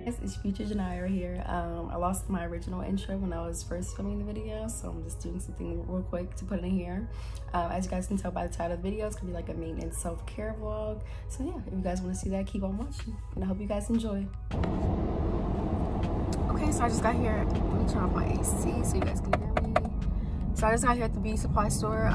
It's Future Janaya here. I lost my original intro when I was first filming the video, so I'm just doing something real quick to put in here. As you guys can tell by the title of the video, it's gonna be like a maintenance self-care vlog. So yeah, if you guys want to see that, keep on watching, and I hope you guys enjoy. Okay, so I just got here. Let me turn off my AC so you guys can hear me. So I just got here at the beauty supply store.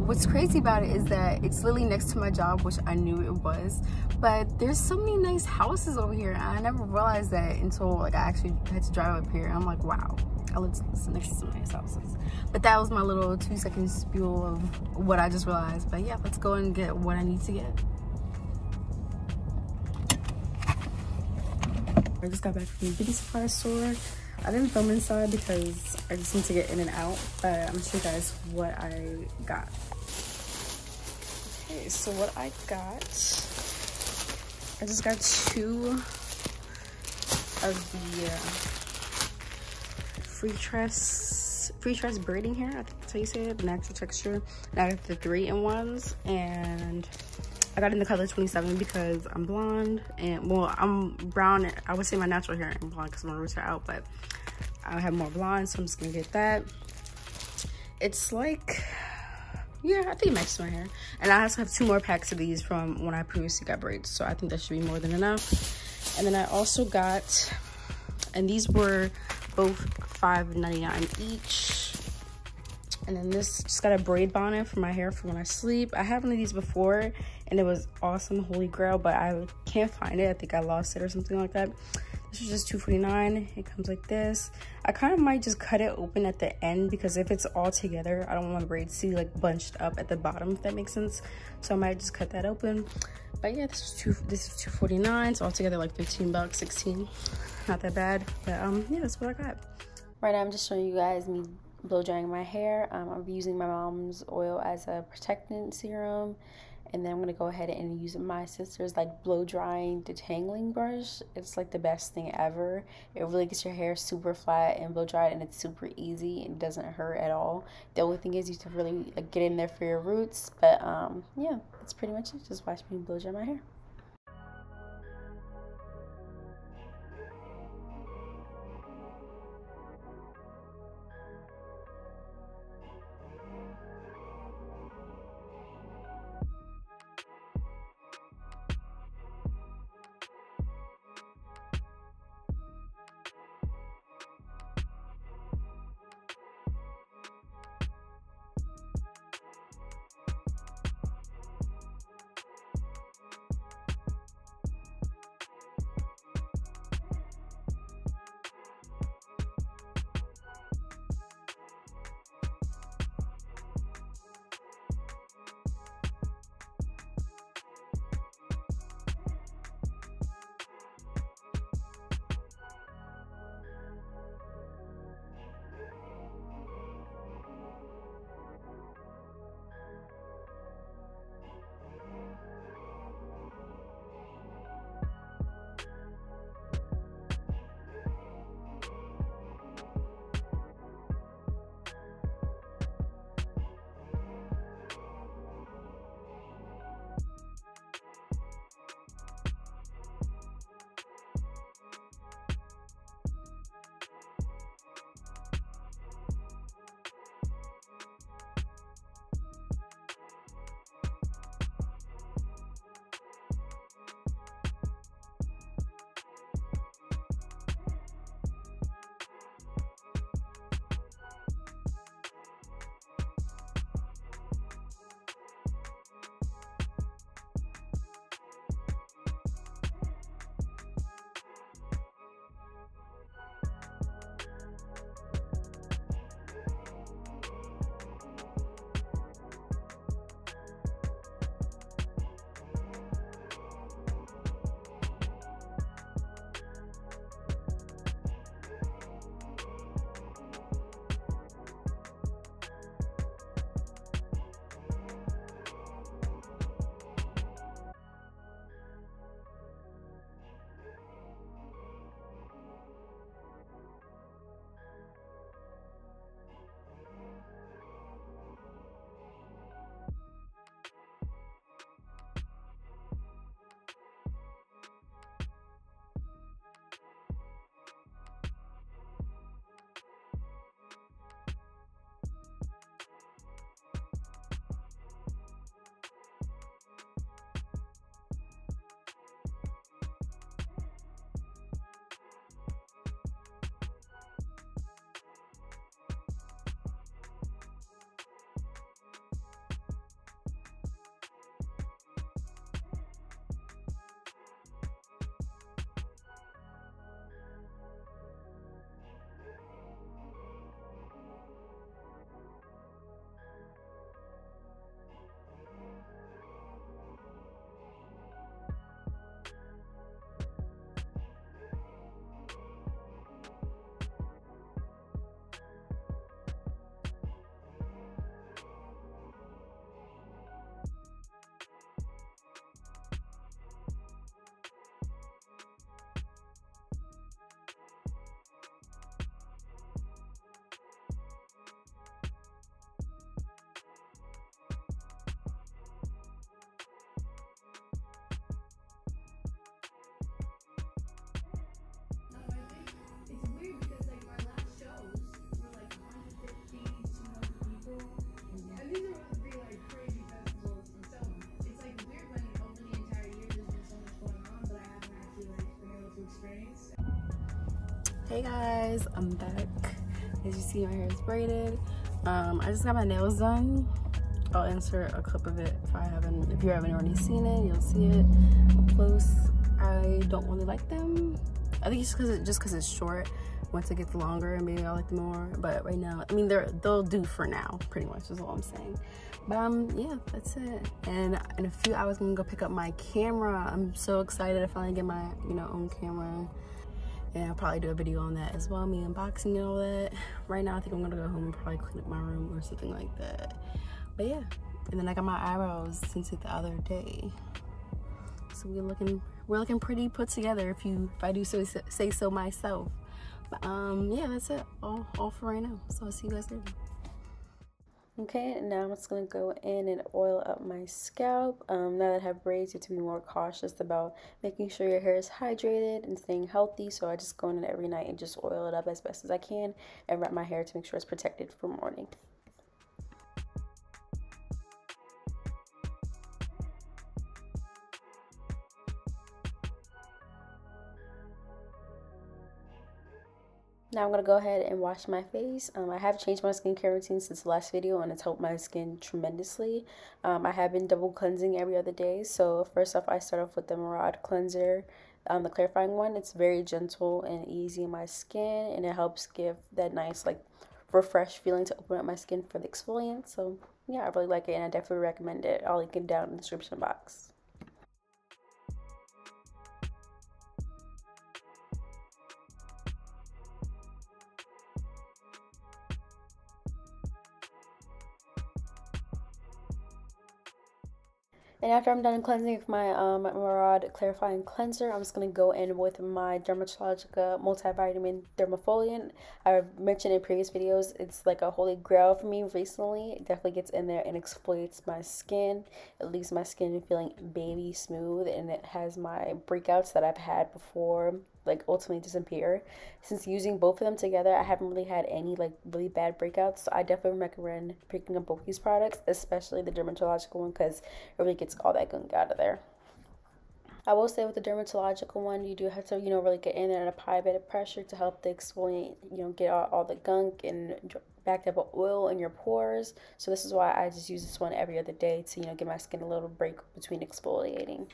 What's crazy about it is that it's literally next to my job, which I knew it was, but there's so many nice houses over here. And I never realized that until like I actually had to drive up here. I'm like, wow, I live next to some nice houses. But that was my little 2-second spiel of what I just realized. But yeah, let's go and get what I need to get. I just got back from the beauty supply store. I didn't film inside because I just need to get in and out, but I'm gonna show you guys what I got. Okay, so what I got, I just got 2 of the free tress braiding hair. I think that's how you say it, the natural texture. And I got the 3-in-1s, and I got in the color 27 because I'm blonde, and well, I'm brown. I would say my natural hair and blonde because my roots are out, but I have more blonde, so I'm just gonna get that. It's like, yeah, I think it matches my hair. And I also have 2 more packs of these from when I previously got braids, so I think that should be more than enough. And then I also got, and these were both $5.99 each. And then this just got a braid bonnet for my hair for when I sleep. I had one of these before and it was awesome, holy grail, but I can't find it. I think I lost it or something like that. This is just $2.49. It comes like this. I kind of might just cut it open at the end because if it's all together, I don't want my braids to be like bunched up at the bottom, if that makes sense. So I might just cut that open. But yeah, this is $2.49. So altogether like 15 bucks, 16. Not that bad. But yeah, that's what I got. Right now I'm just showing you guys me blow drying my hair. I'm using my mom's oil as a protectant serum, and then I'm gonna go ahead and use my sister's like blow drying detangling brush. It's like the best thing ever. It really gets your hair super flat and blow dried, and it's super easy and doesn't hurt at all. The only thing is you have to really like get in there for your roots, but yeah, that's pretty much it. Just watch me blow dry my hair. Hey guys, I'm back. As you see, my hair is braided. I just got my nails done. I'll insert a clip of it if you haven't already seen it. You'll see it up close. I don't really like them. I think it's because it's short. Once it gets longer, maybe I'll like them more. But right now, I mean, they'll do for now. Pretty much is all I'm saying. But yeah, that's it. And in a few hours, I'm gonna go pick up my camera. I'm so excited to finally get my own camera. And I'll probably do a video on that as well, me unboxing and all that. Right now, I think I'm gonna go home and probably clean up my room or something like that. But yeah, and then I got my eyebrows tinted the other day. So we're looking pretty put together if I do say so myself. But yeah, that's it. All for right now. So I'll see you guys later. Okay, and now I'm just going to go in and oil up my scalp. Now that I have braids, you have to be more cautious about making sure your hair is hydrated and staying healthy. So I just go in every night and just oil it up as best as I can and wrap my hair to make sure it's protected for morning. Now I'm going to go ahead and wash my face. I have changed my skincare routine since the last video and it's helped my skin tremendously. I have been double cleansing every other day. So first off, I start off with the Murad cleanser, the clarifying one. It's very gentle and easy on my skin and it helps give that nice like refreshed feeling to open up my skin for the exfoliant. So yeah, I really like it and I definitely recommend it. I'll link it down in the description box. And after I'm done cleansing with my Murad clarifying cleanser, I'm just going to go in with my Dermatologica Multivitamin Dermafoliant. I've mentioned in previous videos, it's like a holy grail for me recently. It definitely gets in there and exfoliates my skin. It leaves my skin feeling baby smooth, and it has my breakouts that I've had before like ultimately disappear. Since using both of them together, I haven't really had any like really bad breakouts, so I definitely recommend picking up both these products, especially the Dermatological one, because it really gets all that gunk out of there. I will say with the Dermatological one, you do have to really get in there at a high bit of pressure to help the exfoliant get all the gunk and backed up oil in your pores. So this is why I just use this one every other day to give my skin a little break between exfoliating.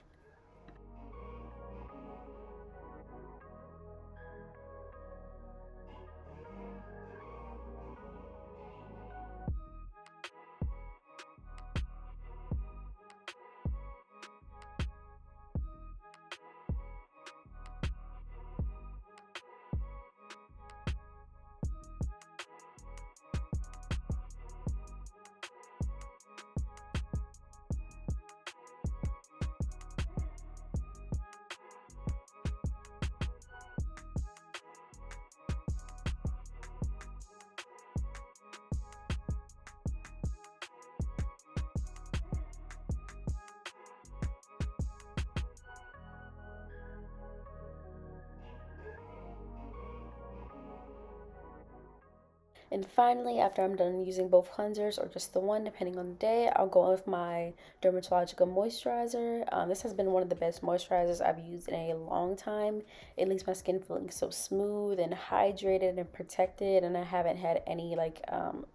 And finally, after I'm done using both cleansers or just the one, depending on the day, I'll go on with my Dermatologica Moisturizer. This has been one of the best moisturizers I've used in a long time. It leaves my skin feeling so smooth and hydrated and protected, and I haven't had any like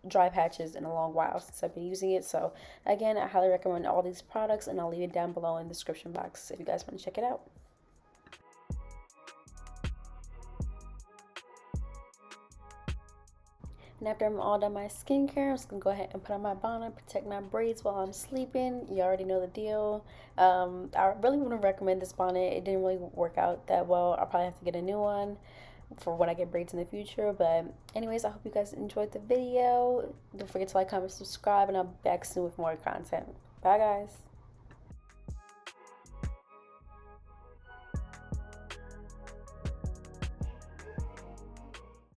dry patches in a long while since I've been using it. So again, I highly recommend all these products, and I'll leave it down below in the description box if you guys want to check it out. And after I'm all done my skincare, I'm just going to go ahead and put on my bonnet, protect my braids while I'm sleeping. You already know the deal. I really wouldn't recommend this bonnet. It didn't really work out that well. I'll probably have to get a new one for when I get braids in the future. But anyways, I hope you guys enjoyed the video. Don't forget to like, comment, subscribe, and I'll be back soon with more content. Bye, guys.